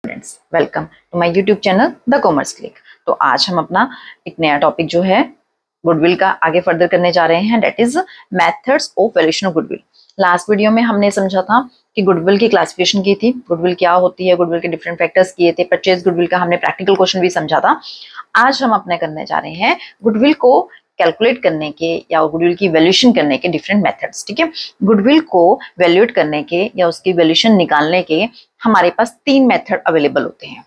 Friends, welcome to my YouTube channel the commerce click. तो आज हम अपना एक नया टॉपिक जो है गुडविल का आगे फर्दर करने जा रहे हैं, that is methods of valuation of goodwill. Last video में हमने समझा था कि गुडविल की क्लासिफिकेशन की थी, गुडविल क्या होती है, गुडविल के डिफरेंट फैक्टर्स किए थे, परचेज गुडविल का हमने प्रैक्टिकल क्वेश्चन भी समझा था। आज हम अपने करने जा रहे हैं गुडविल को कैलकुलेट करने के या गुडविल की वैल्यूएशन करने के डिफरेंट मेथड्स। ठीक है, गुडविल को वैल्यूएट करने के या उसकी वैल्यूएशन निकालने के हमारे पास 3 मेथड अवेलेबल होते हैं।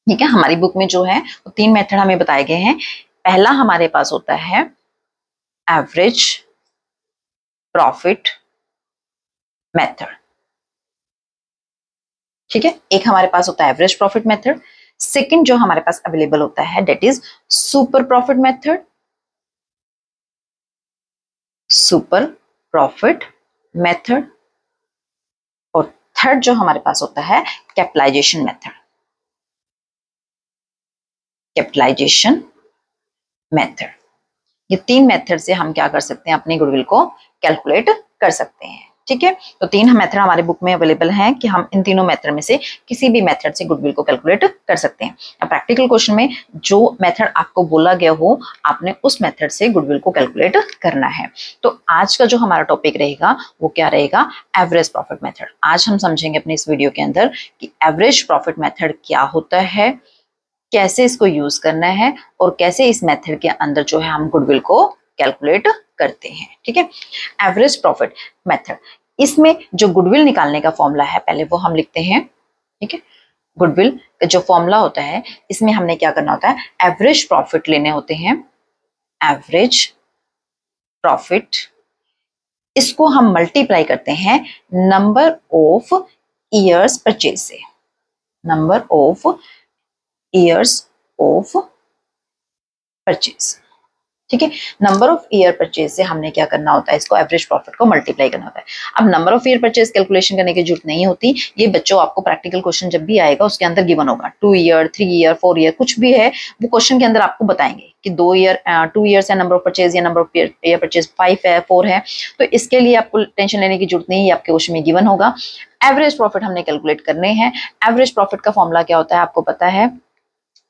ठीक है, हमारी बुक में जो है वो 3 मेथड हमें बताए गए हैं। पहला हमारे पास होता है एवरेज प्रॉफिट मेथड। ठीक है, एक हमारे पास होता है एवरेज प्रॉफिट मेथड। सेकंड जो हमारे पास अवेलेबल होता है that is super profit method, super profit method. और थर्ड जो हमारे पास होता है कैपिटलाइजेशन मेथड, कैपिटलाइजेशन मेथड। ये 3 मेथड से हम क्या कर सकते हैं, अपनी गुडविल को कैलकुलेट कर सकते हैं। ठीक है, तो 3 मेथड हमारे बुक में अवेलेबल हैं कि हम इन तीनों मेथड में से किसी भी मेथड से गुडविल को कैलकुलेट कर सकते हैं। अब प्रैक्टिकल क्वेश्चन में जो मेथड आपको बोला गया हो, आपने उस मेथड से गुडविल को कैलकुलेट करना है। तो आज का जो हमारा टॉपिक रहेगा वो क्या रहेगा, एवरेज प्रॉफिट मेथड। आज हम समझेंगे अपने इस वीडियो के अंदर कि एवरेज प्रॉफिट मेथड क्या होता है, कैसे इसको यूज करना है और कैसे इस मेथड के अंदर जो है हम गुडविल को कैलकुलेट करते हैं। ठीक है, एवरेज प्रॉफिट मेथड, इसमें जो गुडविल निकालने का फॉर्मूला है पहले वो हम लिखते हैं। ठीक है, गुडविल का जो फॉर्मूला होता है इसमें हमने क्या करना होता है, एवरेज प्रॉफिट लेने होते हैं। एवरेज प्रॉफिट, इसको हम मल्टीप्लाई करते हैं नंबर ऑफ ईयर्स परचेज से, number of years of purchase. ठीक है, नंबर ऑफ ईयर परचेज से हमने क्या करना होता है, इसको एवरेज प्रॉफिट को मल्टीप्लाई करना होता है। अब number of year purchase calculation करने की जरूरत नहीं होती, ये बच्चों आपको प्रैक्टिकल क्वेश्चन जब भी आएगा उसके अंदर गिवन होगा। 2 ईयर, 3 ईयर, 4 ईयर, कुछ भी है वो क्वेश्चन के अंदर आपको बताएंगे कि 2 ईयर 2 ईयर्स है नंबर ऑफ परचेज या नंबर ऑफ ईयर परचेज 5 है, 4 है। तो इसके लिए आपको टेंशन लेने की जरूरत नहीं है, आपके क्वेश्चन में गिवन होगा। एवरेज प्रॉफिट हमने कैलकुलेट करने हैं। एवरेज प्रॉफिट का फॉर्मूला क्या होता है आपको पता है,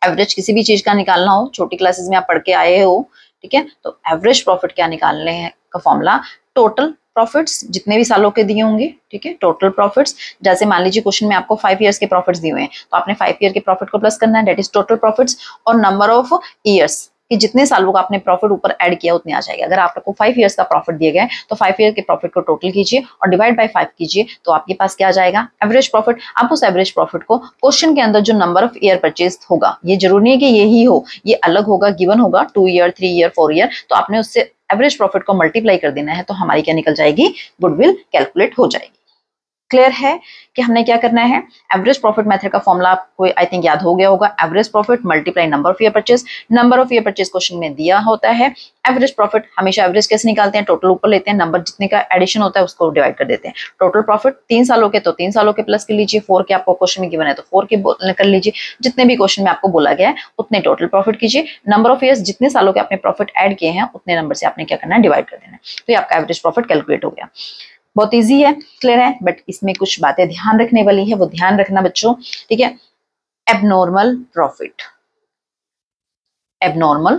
एवरेज किसी भी चीज का निकालना हो, छोटी क्लासेस में आप पढ़ के आए हो। ठीक है, तो एवरेज प्रॉफिट क्या निकालने हैं का फॉर्मूला, टोटल प्रॉफिट्स जितने भी सालों के दिए होंगे। ठीक है, टोटल प्रॉफिट्स, जैसे मान लीजिए क्वेश्चन में आपको 5 इयर्स के प्रॉफिट्स दिए हुए हैं तो आपने 5 ईयर के प्रॉफिट को प्लस करना है, दैट इज टोटल प्रॉफिट्स। और नंबर ऑफ ईयर्स कि जितने सालों का आपने प्रॉफिट ऊपर ऐड किया उतने आ जाएगा। अगर आपको 5 इयर्स का प्रॉफिट दिया गया है तो 5 ईयर के प्रॉफिट को टोटल कीजिए और डिवाइड बाय 5 कीजिए, तो आपके पास क्या आ जाएगा, एवरेज प्रॉफिट। अब उस एवरेज प्रॉफिट को क्वेश्चन के अंदर जो नंबर ऑफ ईयर परचेज होगा, ये जरूरी नहीं है कि यही हो, ये अलग होगा, गिवन होगा 2 ईयर, 3 ईयर, 4 ईयर, तो आपने उससे एवरेज प्रॉफिट को मल्टीप्लाई कर देना है, तो हमारी क्या निकल जाएगी, गुडविल कैलकुलेट हो जाएगी। क्लियर है कि हमने क्या करना है, एवरेज प्रॉफिट मेथड का फॉर्मूला आपको आई थिंक याद हो गया होगा, average profit multiply number of year purchase. Number of year purchase question में दिया होता है। एवरेज प्रॉफिट हमेशा एवरेज कैसे निकालते हैं, टोटल ऊपर लेते हैं, नंबर जितने का एडिशन होता है उसको डिवाइड कर देते हैं। टोटल प्रॉफिट 3 सालों के तो 3 सालों के प्लस कर लीजिए, 4 के आपको क्वेश्चन में गिवन है तो 4 के कर लीजिए, जितने भी क्वेश्चन में आपको बोला गया है उतने टोटल प्रॉफिट कीजिए। नंबर ऑफ ईयर्स जितने सालों के आपने प्रॉफिट ऐड किए हैं उतने नंबर से आपने क्या करना है, डिवाइड कर देना है, तो ये आपका एवरेज प्रॉफिट कैलकुलेट हो गया। बहुत इजी है, क्लियर है, बट इसमें कुछ बातें ध्यान रखने वाली है, वो ध्यान रखना बच्चों। ठीक है, एबनॉर्मल प्रॉफिट, एबनॉर्मल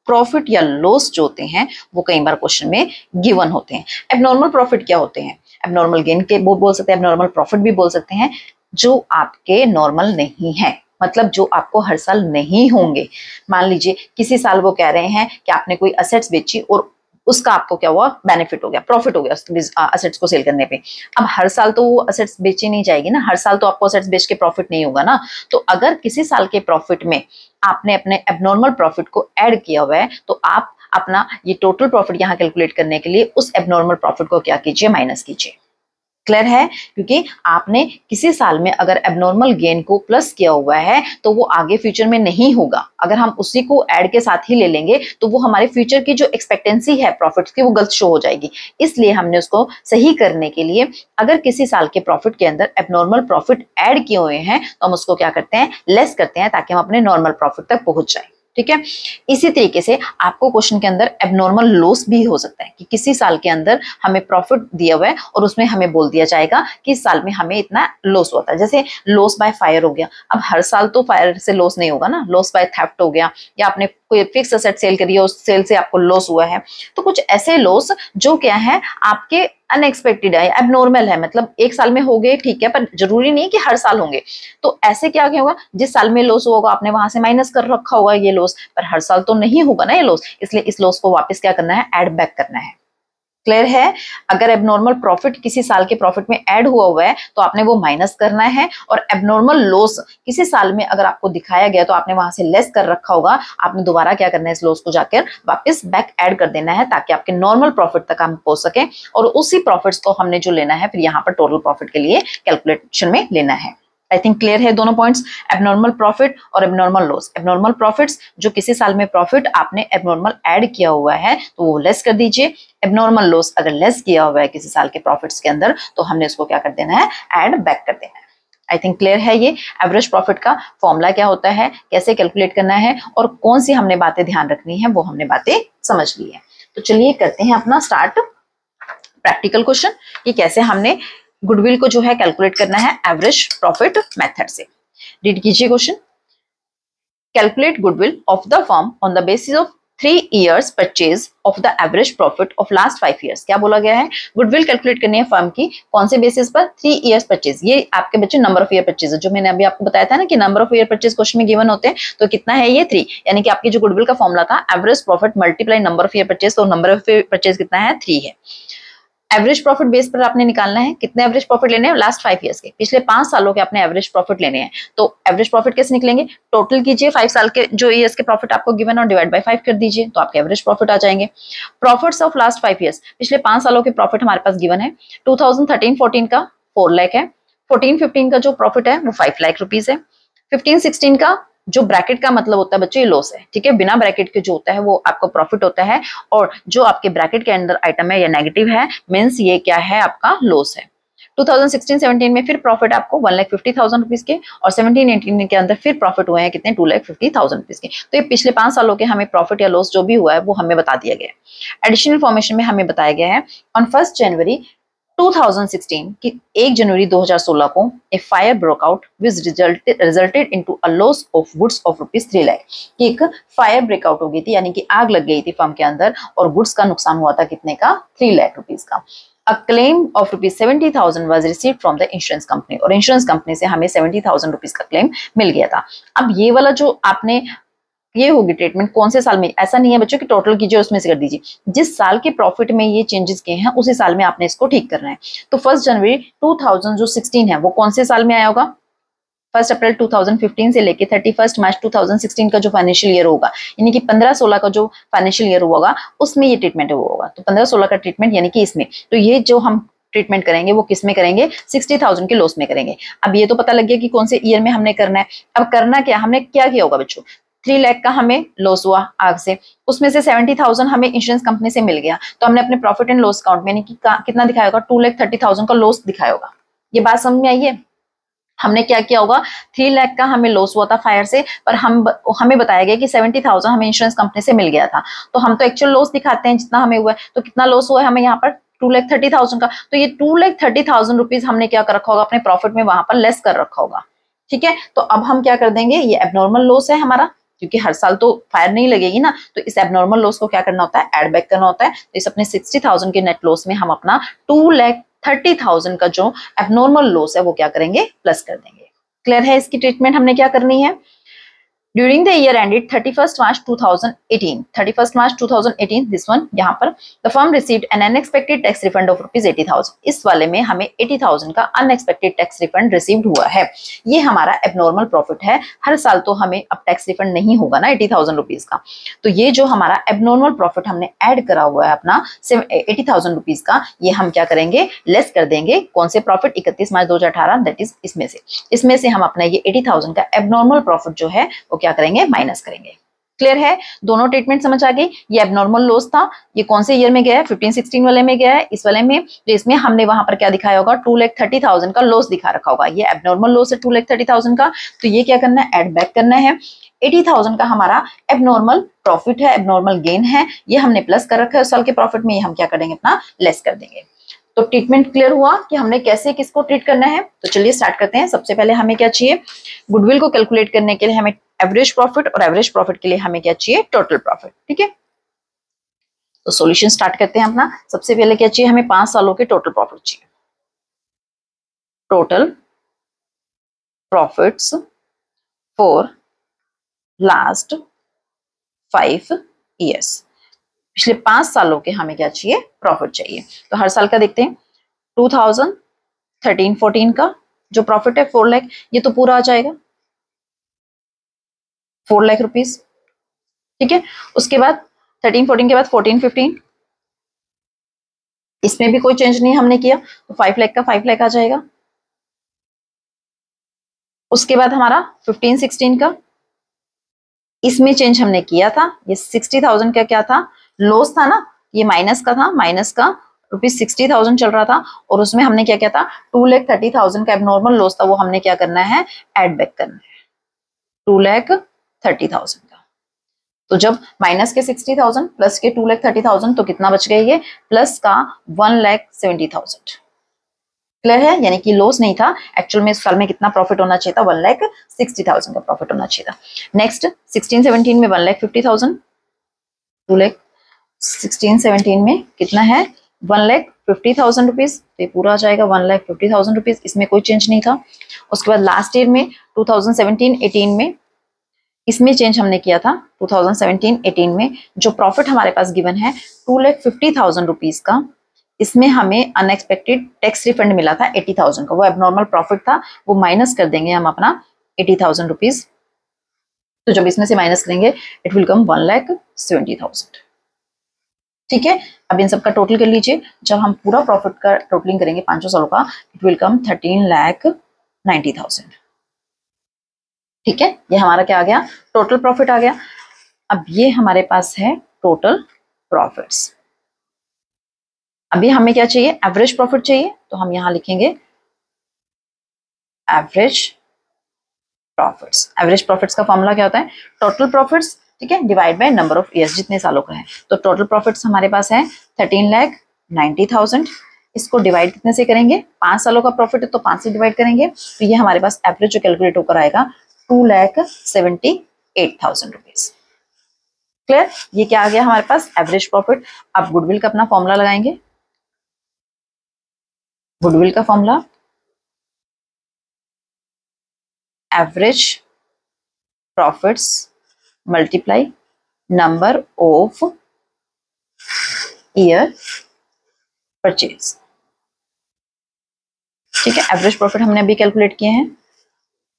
प्रॉफिट या लॉस जो होते हैं वो कई बार क्वेश्चन में गिवन होते हैं। एबनॉर्मल प्रॉफिट क्या होते हैं, एबनॉर्मल गेन के वो बोल सकते हैं, एबनॉर्मल प्रॉफिट भी बोल सकते हैं, जो आपके नॉर्मल नहीं है, मतलब जो आपको हर साल नहीं होंगे। मान लीजिए किसी साल वो कह रहे हैं कि आपने कोई असेट्स बेची और उसका आपको क्या हुआ, बेनिफिट हो गया, प्रॉफिट हो गया असेट्स को सेल करने पे। अब हर साल तो वो असेट्स बेची नहीं जाएगी ना, हर साल तो आपको असेट्स बेच के प्रॉफिट नहीं होगा ना। तो अगर किसी साल के प्रॉफिट में आपने अपने एबनॉर्मल प्रॉफिट को ऐड किया हुआ है तो आप अपना ये टोटल प्रॉफिट यहाँ कैलकुलेट करने के लिए उस एबनॉर्मल प्रॉफिट को क्या कीजिए, माइनस कीजिए। क्लियर है, क्योंकि आपने किसी साल में अगर एबनॉर्मल गेन को प्लस किया हुआ है तो वो आगे फ्यूचर में नहीं होगा। अगर हम उसी को ऐड के साथ ही ले लेंगे तो वो हमारे फ्यूचर की जो एक्सपेक्टेंसी है प्रॉफिट की वो गलत शो हो जाएगी। इसलिए हमने उसको सही करने के लिए अगर किसी साल के प्रॉफिट के अंदर एबनॉर्मल प्रॉफिट ऐड किए हुए हैं तो हम उसको क्या करते हैं, लेस करते हैं, ताकि हम अपने नॉर्मल प्रॉफिट तक पहुंच जाए। ठीक है। इसी तरीके से आपको क्वेश्चन के अंदर एबनॉर्मल लॉस भी हो सकता है कि किसी साल के अंदर हमें प्रॉफिट दिया हुआ है और उसमें हमें बोल दिया जाएगा कि इस साल में हमें इतना लॉस होता है। जैसे लॉस बाय फायर हो गया, अब हर साल तो फायर से लॉस नहीं होगा ना, लॉस बाय थेफ्ट हो गया, या आपने कोई फिक्स एसेट सेल करी है, उस सेल से आपको लॉस हुआ है। तो कुछ ऐसे लॉस जो क्या है आपके अनएक्सपेक्टेड है, एबनॉर्मल है, मतलब एक साल में हो गए ठीक है, पर जरूरी नहीं कि हर साल होंगे। तो ऐसे क्या होगा, जिस साल में लॉस होगा आपने वहां से माइनस कर रखा होगा ये लॉस, पर हर साल तो नहीं होगा ना ये लॉस, इसलिए इस लॉस को वापस क्या करना है, ऐड बैक करना है। क्लियर है। अगर एबनॉर्मल प्रॉफिट किसी साल के प्रॉफिट में ऐड हुआ है तो आपने वो माइनस करना है, और एबनॉर्मल लॉस किसी साल में अगर आपको दिखाया गया तो आपने वहां से लेस कर रखा होगा, आपने दोबारा क्या करना है, इस लॉस को जाकर वापस बैक ऐड कर देना है, ताकि आपके नॉर्मल प्रॉफिट तक हम पहुंच सके, और उसी प्रॉफिट्स को हमने जो लेना है फिर यहाँ पर टोटल प्रॉफिट के लिए कैलकुलेशन में लेना है। आई थिंक क्लियर है दोनों पॉइंट्स, एबनॉर्मल प्रॉफिट और एबनॉर्मल लॉस। एबनॉर्मल प्रॉफिट्स जो किसी साल में प्रॉफिट आपने एबनॉर्मल ऐड किया हुआ है तो वो लेस कर दीजिए, एबनॉर्मल लॉस अगर लेस किया हुआ है किसी साल के प्रॉफिट्स के अंदर तो हमने उसको क्या कर देना है, ऐड बैक कर देना है। आई थिंक क्लियर है। ये एवरेज प्रॉफिट का फॉर्मूला क्या होता है, कैसे कैलकुलेट करना है, और कौन सी हमने बातें ध्यान रखनी है वो हमने बातें समझ ली है। तो चलिए करते हैं अपना स्टार्ट प्रैक्टिकल क्वेश्चन कि कैसे हमने गुडविल को जो है कैलकुलेट करना है एवरेज प्रॉफिट मेथड से। रीड कीजिए question. Calculate goodwill of the firm on the basis of 3 years purchase of the average profit of last 5 years। क्या बोला गया है, गुडविल कैलकुलेट करनी है फर्म की कौन से बेसिस पर, 3 years परचेज। ये आपके बच्चे नंबर ऑफ ईयर परचेज है, जो मैंने अभी आपको बताया था ना कि number of year purchase question में गिवन होते हैं, तो कितना है ये 3, यानी कि आपकी जो गुडविल का फॉर्मूला था average profit multiply number of year purchase, तो नंबर ऑफ ईयर परचेज कितना है, 3 है। एवरेज प्रॉफिट बेस पर आपने निकालना है, कितने एवरेज प्रॉफिट लेने हैं, लास्ट 5 years के, पिछले 5 सालों के आपने एवरेज प्रॉफिट लेने हैं। तो एवरेज प्रॉफिट कैसे निकलेंगे, टोटल कीजिए 5 साल के जो ईयर्स के प्रॉफिट आपको गिवन और डिवाइड बाय 5 कर दीजिए, तो आपके एवरेज प्रॉफिट आ जाएंगे। प्रॉफिट्स ऑफ लास्ट 5 years, पिछले 5 सालों के प्रॉफिट हमारे पास गिवन है। 2013-14 का 4 लाख है, 14-15 का जो प्रॉफिट है वो 5 लाख रुपीज है, 15-16 का जो ब्रैकेट का मतलब होता है बच्चों ये लॉस है, ठीक है, बिना ब्रैकेट के जो होता है वो आपको प्रॉफिट होता है, और जो आपके ब्रैकेट के अंदर आइटम है या नेगेटिव है मींस ये क्या है, आपका लॉस है। 2016-17 में फिर प्रॉफिट आपको 1,50,000 रुपीज के, और 17-18 के अंदर फिर प्रॉफिट हुए हैं कितने, 2,50,000 रुपीज के। तो ये पिछले 5 सालों के हमें प्रॉफिट या लॉस जो भी हुआ है वो हमें बता दिया गया है। एडिशनल इन्फॉर्मेशन में हमें बताया गया है ऑन 1 जनवरी 2016 की 1 जनवरी 2016 को a fire broke out which resulted into a loss of goods of ₹3 lakh. कि एक फायर ब्रेकआउट हो गई थी, यानी कि आग लग गई थी फर्म के अंदर और गुड्स का नुकसान हुआ था कितने का, 3 लाख रुपीस का। A claim of ₹70,000 was received from the insurance company, और इंश्योरेंस कंपनी से हमें 70,000 रुपीस का क्लेम मिल गया था। अब ये वाला जो आपने ये होगी ट्रीटमेंट कौन से साल में, ऐसा नहीं है बच्चों कि टोटल कीजिए उसमें से कर दीजिए, जिस साल के प्रॉफिट में ये चेंजेस किए हैं उसी साल में आपने इसको ठीक करना है। तो 1 जनवरी 2016 है वो कौन से साल में आया होगा, 1 अप्रैल 2015 से लेके 31 मार्च 2016 का जो फाइनेंशियल ईयर होगा, यानी कि 15-16 का जो फाइनेंशियल ईयर होगा उसमें ये ट्रीटमेंट होगा। तो 15-16 का ट्रीटमेंट यानी कि इसमें, तो ये जो हम ट्रीटमेंट करेंगे वो किस में करेंगे, 60,000 के लॉस में करेंगे। अब ये तो पता लग गया कि कौन से ईयर में हमने करना है। अब करना क्या, हमने क्या किया होगा बच्चों, 3 लाख का हमें लॉस हुआ आग से, उसमें से 70,000 हमें इंश्योरेंस कंपनी से मिल गया, तो हमने अपने प्रॉफिट एंड लॉस अकाउंट में यानी कि कितना दिखाया होगा, 2,30,000 का लॉस दिखाया होगा। ये बात समझ में आई है। हमने क्या किया होगा, 3 लाख का हमें लॉस हुआ था फायर से, पर हमें बताया गया कि 70,000 हमें इंश्योरेंस कंपनी से मिल गया था, तो हम तो एक्चुअल लॉस दिखाते हैं जितना हमें हुआ है, तो कितना लॉस हुआ है हमें यहाँ पर 2,30,000 का। तो ये 2,30,000 रुपीज हमने क्या कर रखा होगा, अपने प्रॉफिट में वहां पर लेस कर रखा होगा, ठीक है। तो अब हम क्या कर देंगे, ये एबनॉर्मल लॉस है हमारा, क्योंकि हर साल तो फायर नहीं लगेगी ना, तो इस एबनॉर्मल लॉस को क्या करना होता है, एड बैक करना होता है। तो इस अपने 60,000 के नेट लॉस में हम अपना 2,30,000 का जो एबनॉर्मल लॉस है वो क्या करेंगे, प्लस कर देंगे। क्लियर है। इसकी ट्रीटमेंट हमने क्या करनी है, during the year ended 31 March 2018, this one यहाँ पर the firm received an unexpected tax refund of ₹80,000। इस वाले में हमें 80,000 का अनएक्सपेक्टेड टैक्स रिफंड रिसीव्ड हुआ है। ये हमारा एबनॉर्मल प्रॉफिट है, हर साल तो हमें अब टैक्स रिफंड नहीं होगा ना 80,000 रुपीज का। तो ये जो हमारा एबनॉर्मल प्रॉफिट हमने ऐड करा हुआ है अपना 80,000 रुपीज का, ये हम क्या करेंगे, लेस कर देंगे। कौन से प्रॉफिट, 31 मार्च 2018, दैट इज इसमें से हम अपना ये 80,000 का एबनॉर्मल प्रॉफिट जो है वो क्या करेंगे, माइनस करेंगे। क्लियर है? दोनों ट्रीटमेंट समझ आ गई। ये एबनॉर्मल लॉस था, ये कौन से ईयर में गया है? 15-16 वाले में गया है, इस वाले में। तो इसमें हमने वहां पर क्या दिखाया होगा? 2,30,000 का लॉस दिखा रखा होगा। ये एबनॉर्मल लॉस है 2,30,000 का, तो ये क्या करना है? ऐड बैक करना है। 80,000 का हमारा एबनॉर्मल प्रॉफिट है, एबनॉर्मल गेन है, ये हमने प्लस कर रखा है उस साल के प्रॉफिट में, ये हम क्या करेंगे? अपना लेस कर देंगे। तो ट्रीटमेंट क्लियर हुआ कि हमने कैसे किसको ट्रीट करना है। तो चलिए स्टार्ट करते हैं। सबसे पहले हमें क्या चाहिए? गुडविल को कैलकुलेट करने के लिए हमें एवरेज प्रॉफिट, और एवरेज प्रॉफिट के लिए हमें क्या चाहिए? Total profit. ठीक है, तो सॉल्यूशन स्टार्ट करते हैं अपना। सबसे पहले क्या चाहिए? हमें 5 सालों के टोटल प्रॉफिट चाहिए। Total profits for last 5 years. पिछले 5 सालों के हमें क्या चाहिए? प्रॉफिट चाहिए। तो हर साल का देखते हैं। 2013-14 का जो प्रॉफिट है 4 लाख, ये तो पूरा आ जाएगा 4 लाख रुपीस। ठीक है, उसके बाद 13-14 के बाद 14-15, इसमें भी कोई चेंज नहीं हमने किया, तो 5 लाख का 5 लाख आ जाएगा। उसके बाद हमारा 15-16 का, इसमें चेंज हमने किया था। ये 60,000 का क्या था? लॉस था ना, ये माइनस का था, माइनस का ₹60,000 चल रहा था, और उसमें हमने क्या किया था? 2,30,000 का एबनॉर्मल लॉस था, वो हमने क्या करना है? ऐड बैक करना है 2,30,000 का। तो जब माइनस के 60,000 प्लस के 2,30,000, तो कितना बच गया? ये प्लस का 1,70,000। क्लियर है? यानी कि लॉस नहीं था, एक्चुअल में इस साल में कितना प्रॉफिट होना चाहिए था? 1,60,000 का प्रॉफिट होना चाहिए था। नेक्स्ट 16-17 में 1,50,000, 2,16-17 में कितना है? 1,50,000 रुपीज, तो ये पूरा आ जाएगा 1,50,000 रुपीज, इसमें कोई चेंज नहीं था। उसके बाद लास्ट ईयर में 2017-18 में, इसमें चेंज हमने किया था। 2017-18 में जो प्रॉफिट हमारे पास गिवन है 2,50,000 रुपीज का, इसमें हमें अनएक्सपेक्टेड टैक्स रिफंड मिला था 80,000 का, वो एबनॉर्मल प्रॉफिट था, वो माइनस कर देंगे हम अपना 80,000 रुपीज। तो जब इसमें से माइनस करेंगे इट विल कम 1,70,000। ठीक है, अब इन सबका टोटल कर लीजिए। जब हम पूरा प्रॉफिट का टोटलिंग करेंगे 5 सालों का, इट विल कम 13,90,000। ठीक है, ये हमारा क्या आ गया? टोटल प्रॉफिट आ गया। अब ये हमारे पास है टोटल प्रॉफिट्स। अभी हमें क्या चाहिए? एवरेज प्रॉफिट चाहिए, तो हम यहां लिखेंगे एवरेज प्रॉफिट्स। एवरेज प्रॉफिट्स का फॉर्मूला क्या होता है? टोटल प्रॉफिट्स, ठीक है, divide by number of years, जितने सालों का है। तो टोटल प्रॉफिट्स हमारे पास है 13,90,000। इसको डिवाइड कितने से करेंगे? 5 सालों का प्रॉफिट है तो 5 से डिवाइड करेंगे, तो ये हमारे पास एवरेज जो कैलकुलेट होकर आएगा 2,78,000 रुपीज। क्लियर? ये क्या आ गया हमारे पास? Average profit. अब गुडविल का अपना फॉर्मूला लगाएंगे। गुडविल का formula average profits multiply number of year purchase. ठीक है, एवरेज प्रॉफिट हमने अभी कैलकुलेट किए हैं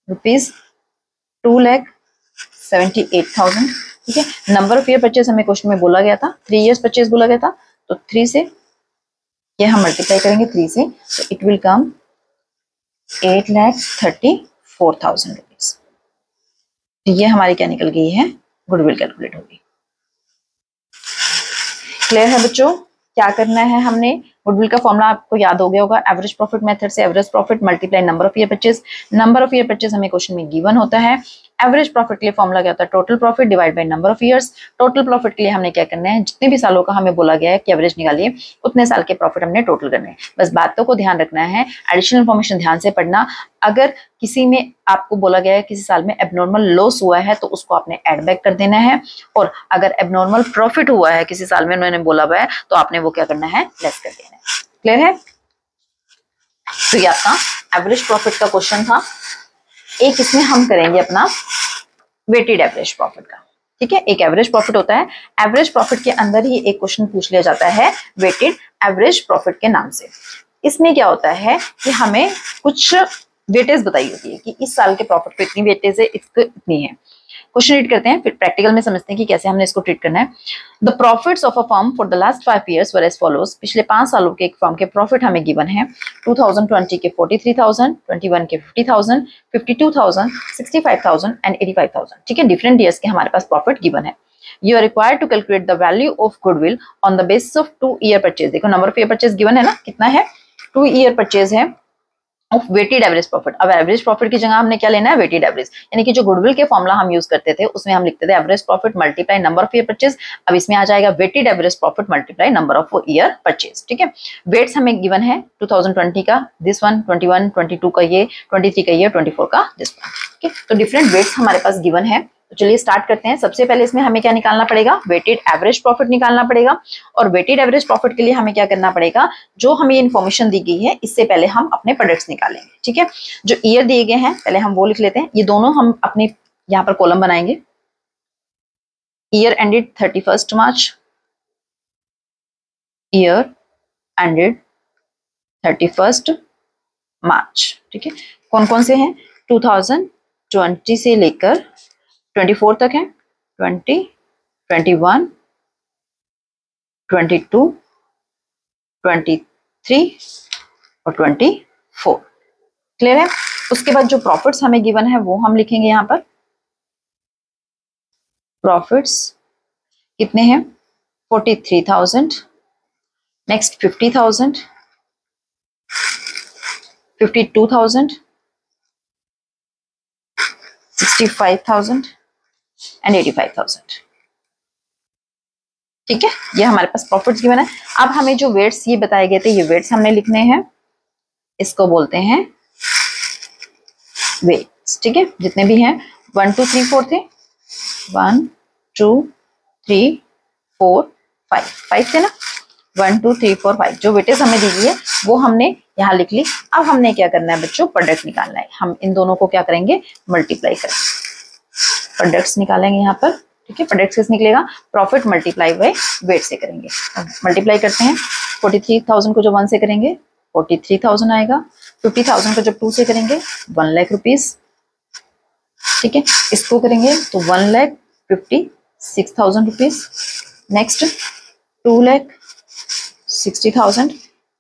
₹2,78,000। ठीक है, नंबर ऑफ ईयर परचेज हमें क्वेश्चन में बोला गया था, 3 ईयर्स परचेज बोला गया था, तो 3 से ये हम मल्टीप्लाई करेंगे 3 से, तो इट विल कम 8,34,000 रुपीज। तो ये हमारी क्या निकल गई है? गुडविल कैलकुलेट होगी। क्लियर है बच्चों? क्या करना है हमने? गुडविल का फॉर्मूला आपको याद हो गया होगा। एवरेज प्रॉफिट मेथड से average profit multiply number of year purchase. Number of year purchase हमें क्वेश्चन में गिवन होता है। एवरेज प्रॉफिट के लिए फॉर्मूला क्या होता है? Total profit divide by number of years. Total profit के लिए हमने क्या करना है? जितने भी सालों का हमें बोला गया है कि एवरेज निकालिए, उतने साल के प्रॉफिट हमने टोटल करने हैं। बस बातों को ध्यान रखना है, एडिशनल इन्फॉर्मेशन ध्यान से पढ़ना। अगर किसी में आपको बोला गया है किसी साल में एबनॉर्मल लॉस हुआ है, तो उसको आपने एड बैक कर देना है, और अगर एबनॉर्मल प्रॉफिट हुआ है किसी साल में उन्होंने बोला हुआ है, तो आपने वो क्या करना है? लेस कर देना है। क्लियर है? तो ये आपका एवरेज प्रॉफिट का क्वेश्चन था। एक इसमें हम करेंगे अपना वेटेड एवरेज प्रॉफिट का। ठीक है, एक एवरेज प्रॉफिट होता है, एवरेज प्रॉफिट के अंदर ही एक क्वेश्चन पूछ लिया जाता है वेटेड एवरेज प्रॉफिट के नाम से। इसमें क्या होता है कि हमें कुछ वेटेज बताई होती है कि इस साल के प्रॉफिट को इतनी वेटेज है, इसको इतनी है। क्वेश्चन रीड करते हैं, फिर प्रैक्टिकल में समझते हैं कि कैसे हमने इसको ट्रीट करना है। The profits of a firm for the last 5 years were as follows. पिछले 5 सालों के एक फर्म के प्रॉफिट हमें गिवन है। 2020 के 43,000, 21 के 50,000, 52,000, 65,000 एंड 85,000। ठीक है, डिफरेंट ईयर्स के हमारे पास प्रॉफिट गिवन है। You are required to calculate the value of goodwill on the basis of 2-year purchase। देखो number of year purchase given है ना, कितना है, 2-year परचेज है ऑफ वेटेड एवरेज प्रॉफिट। अब एवरेज प्रॉफिट की जगह हमने क्या लेना है, वेटेड एवरेज, यानी कि जो गुडविल के फॉर्मूला हम यूज करते थे उसमें हम लिखते थे average profit multiply number of year purchase. अब इसमें आ जाएगा weighted average profit multiply number of year purchase. ठीक है, वेट्स हमें गिवन है 2020 का दिस वन, 21, 22 का ये, 23 का ये, 24 का दिस वन। ठीक है, तो डिफरेंट वेट्स हमारे पास गिवन है। तो चलिए स्टार्ट करते हैं। सबसे पहले इसमें हमें क्या निकालना पड़ेगा, वेटेड एवरेज प्रॉफिट निकालना पड़ेगा। और वेटेड एवरेज प्रॉफिट के लिए हमें क्या करना पड़ेगा, जो हमें इन्फॉर्मेशन दी गई है इससे पहले हम अपने प्रोडक्ट्स निकालेंगे। ठीक है, जो ईयर दिए गए हैं पहले हम वो लिख लेते हैं। ये दोनों हम अपने यहाँ पर कॉलम बनाएंगे। ईयर एंडेड 31 मार्च, ईयर एंडेड 31 मार्च। ठीक है, कौन कौन से हैं, 2020 से लेकर 24 तक है, 20, 21, 22, 23 और 24। क्लियर है। उसके बाद जो प्रॉफिट्स हमें गिवन है वो हम लिखेंगे यहाँ पर। प्रॉफिट्स कितने हैं, 43,000, नेक्स्ट 50,000, 52,000, 65,000 एंड 85,000। ठीक है, ये हमारे पास प्रॉफिट्स गिवन है। अब हमें जो वेट्स ये बताए गए थे, ये वेट्स हमने लिखने हैं, इसको बोलते हैं वेट्स। ठीक है, जितने भी हैं 1 2 3 4 थे, 1 2 3 4 5 थे ना, 1 2 3 4 5 जो वेटेज हमें दी गई है वो हमने यहाँ लिख ली। अब हमने क्या करना है बच्चों, प्रोडक्ट निकालना है। हम इन दोनों को क्या करेंगे, मल्टीप्लाई करेंगे, प्रोडक्ट्स निकालेंगे यहाँ पर। ठीक है, प्रोडक्ट्स किस निकलेगा, प्रॉफिट मल्टीप्लाई बाय वेट से करेंगे। मल्टीप्लाई करते हैं, 43,000 को जो 1 से करेंगे 43,000 आएगा, 50,000 को जब 2 से करेंगे 1 लाख रुपीज। ठीक है, इसको करेंगे तो 1,56,000 रुपीज। नेक्स्ट 2,60,000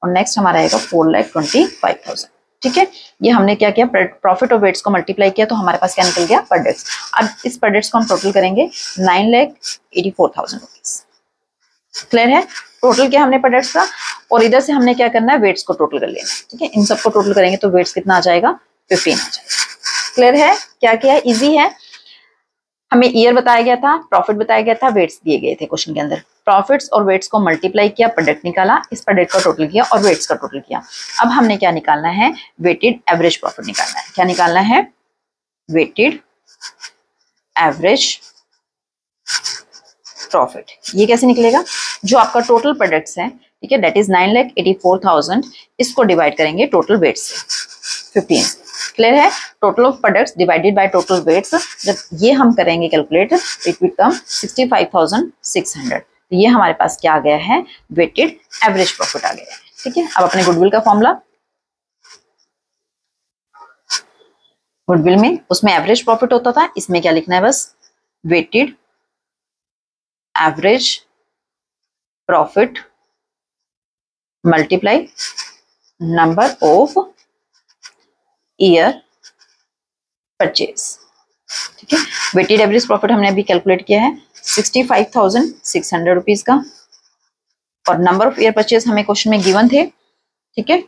और नेक्स्ट हमारा आएगा 4,25,000। ठीक है, ये हमने क्या किया, प्रॉफिट और वेट्स को मल्टीप्लाई किया तो हमारे पास क्या निकल गया, प्रोडक्ट्स। अब इस प्रोडक्ट्स को हम टोटल करेंगे 9,84,000 रुपीज। क्लियर है, टोटल क्या हमने प्रोडक्ट्स का, और इधर से हमने क्या करना है, वेट्स को टोटल कर लेना है। ठीक है, इन सबको टोटल करेंगे तो वेट्स कितना आ जाएगा, 15 आ जाएगा। क्लियर है, क्या किया, इजी है। हमें ईयर बताया गया था, प्रॉफिट बताया गया था, वेट्स दिए गए थे क्वेश्चन के अंदर। प्रॉफिट्स और वेट्स को मल्टीप्लाई किया, प्रोडक्ट निकाला, इस प्रोडक्ट का टोटल किया और वेट्स का टोटल किया। अब हमने क्या निकालना है, वेटेड एवरेज प्रॉफिट निकालना है। क्या निकालना है, वेटेड एवरेज प्रॉफिट। ये कैसे निकलेगा, जो आपका टोटल प्रोडक्ट्स है, ठीक है, दैट इज 9,84,000, इसको डिवाइड करेंगे टोटल वेट्स से 15 से। क्लियर है, total of products divided by total weights, जब ये हम करेंगे कैलकुलेट, इट विल कम 65,600। तो ये हमारे पास क्या आ गया है, वेटेड एवरेज प्रॉफिट आ गया है। ठीक है, अब अपने गुडविल का फॉर्मूला, गुडविल में उसमें एवरेज प्रॉफिट होता था, इसमें क्या लिखना है, बस weighted average profit multiply number of year purchase. ठीक है, वेटेड एवरेज प्रॉफिट हमने अभी कैलकुलेट किया है 65,600 रुपीज का, और नंबर ऑफ ईयर परचेज हमें क्वेश्चन में गिवन थे। ठीक है,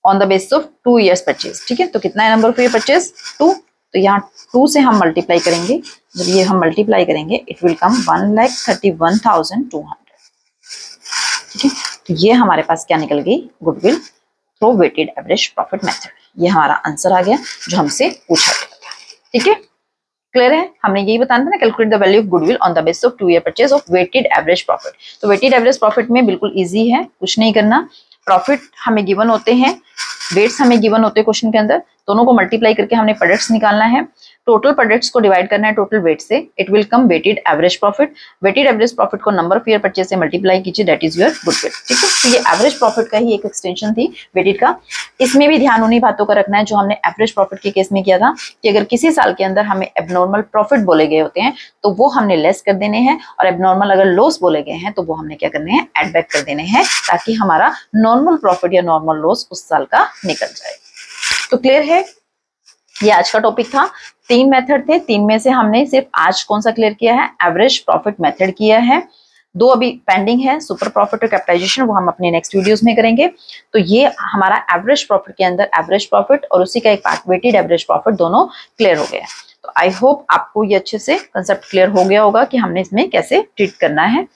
on the basis of 2 years purchase. ठीक है, तो कितना है नंबर ऑफ ईयर परचेज, 2, तो यहाँ 2 से हम मल्टीप्लाई करेंगे। जब ये हम मल्टीप्लाई करेंगे इट विल कम 1,31,200। ठीक है, तो ये हमारे पास क्या निकल गई, goodwill through weighted average profit method. ये हमारा आंसर आ गया जो हमसे पूछा गया था। ठीक है, क्लियर है, हमने यही बताना था ना, calculate the value of goodwill on the basis of 2 year purchase of weighted average profit. तो वेटेड एवरेज प्रॉफिट में बिल्कुल इजी है, कुछ नहीं करना। प्रॉफिट हमें गिवन होते हैं, वेट्स हमें गिवन होते हैं क्वेश्चन के अंदर, दोनों को मल्टीप्लाई करके हमने प्रोडक्ट्स निकालना है, टोटल प्रोडक्ट्स को डिवाइड करना है टोटल वेट से, it will come weighted average profit. Weighted average profit को नंबर ऑफ ईयर परचेज से मल्टीप्लाई कीजिए, दैट इज योर गुडविल। ठीक है, तो ये एवरेज प्रॉफिट का ही एक एक्सटेंशन थी वेटेड का। इसमें भी ध्यान उन्हीं बातों का रखना है जो हमने एवरेज प्रॉफिट के केस में किया था कि अगर किसी साल के अंदर हमें एबनॉर्मल प्रॉफिट बोले गए होते हैं तो वो हमने लेस कर देने हैं, और एबनॉर्मल अगर लॉस बोले गए हैं तो वो हमने क्या करने हैं, एड बैक कर देने हैं, ताकि हमारा नॉर्मल प्रॉफिट या नॉर्मल लॉस उस साल का निकल जाए। तो क्लियर है, ये आज का टॉपिक था। 3 मेथड थे, 3 में से हमने सिर्फ आज कौन सा क्लियर किया है, एवरेज प्रॉफिट मेथड किया है। 2 अभी पेंडिंग है, सुपर प्रॉफिट और कैपिटलाइजेशन, वो हम अपने नेक्स्ट वीडियोस में करेंगे। तो ये हमारा एवरेज प्रॉफिट के अंदर एवरेज प्रॉफिट और उसी का एक पार्ट वेटेड एवरेज प्रॉफिट दोनों क्लियर हो गया है। तो आई होप आपको ये अच्छे से कंसेप्ट क्लियर हो गया होगा कि हमने इसमें कैसे ट्रीट करना है।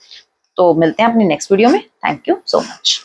तो मिलते हैं अपनी नेक्स्ट वीडियो में। Thank you so much.